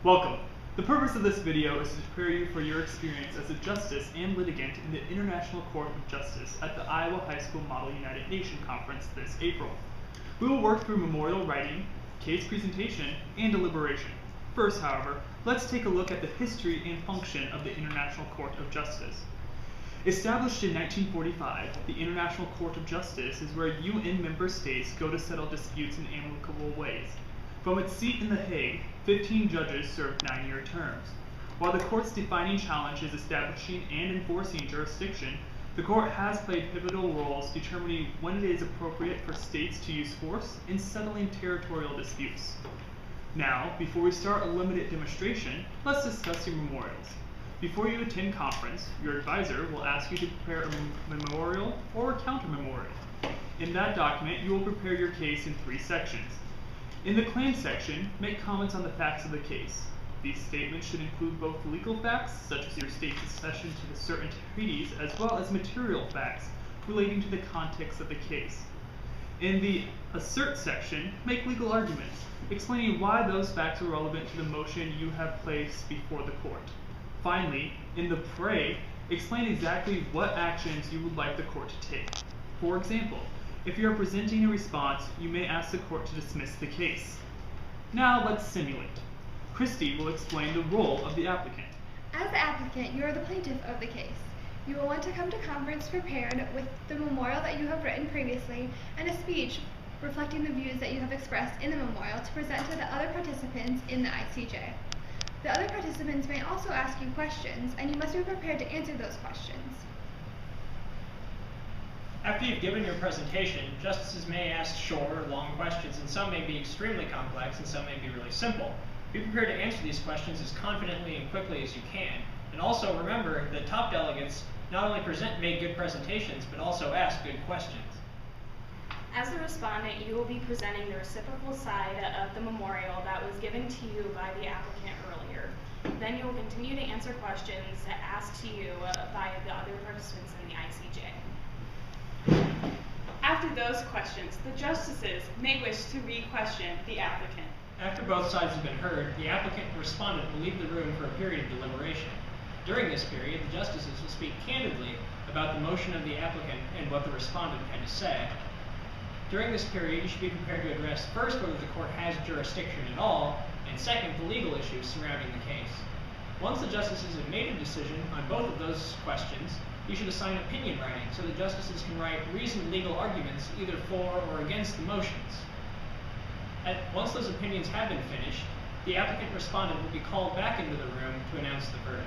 Welcome. The purpose of this video is to prepare you for your experience as a justice and litigant in the International Court of Justice at the Iowa High School Model United Nations Conference this April. We will work through memorial writing, case presentation, and deliberation. First, however, let's take a look at the history and function of the International Court of Justice. Established in 1945, the International Court of Justice is where UN member states go to settle disputes in amicable ways. From its seat in The Hague, 15 judges served 9-year terms. While the court's defining challenge is establishing and enforcing jurisdiction, the court has played pivotal roles determining when it is appropriate for states to use force in settling territorial disputes. Now, before we start a limited demonstration, let's discuss your memorials. Before you attend conference, your advisor will ask you to prepare a memorial or a counter-memorial. In that document, you will prepare your case in 3 sections. In the claim section, make comments on the facts of the case. These statements should include both legal facts, such as your state's accession to the certain treaties, as well as material facts relating to the context of the case. In the assert section, make legal arguments, explaining why those facts are relevant to the motion you have placed before the court. Finally, in the pray, explain exactly what actions you would like the court to take. For example, if you are presenting a response, you may ask the court to dismiss the case. Now let's simulate. Christy will explain the role of the applicant. As the applicant, you are the plaintiff of the case. You will want to come to conference prepared with the memorial that you have written previously and a speech reflecting the views that you have expressed in the memorial to present to the other participants in the ICJ. The other participants may also ask you questions, and you must be prepared to answer those questions. After you've given your presentation, justices may ask short or long questions, and some may be extremely complex and some may be really simple. Be prepared to answer these questions as confidently and quickly as you can. And also remember that top delegates not only make good presentations, but also ask good questions. As a respondent, you will be presenting the reciprocal side of the memorial that was given to you by the applicant earlier. Then you will continue to answer questions asked to you by the other participants in the ICJ. After those questions, the justices may wish to re-question the applicant. After both sides have been heard, the applicant and respondent will leave the room for a period of deliberation. During this period, the justices will speak candidly about the motion of the applicant and what the respondent had to say. During this period, you should be prepared to address first whether the court has jurisdiction at all, and second, the legal issues surrounding the case. Once the justices have made a decision on both of those questions, you should assign opinion writing so the justices can write reasoned legal arguments either for or against the motions. Once those opinions have been finished, the applicant respondent will be called back into the room to announce the verdict.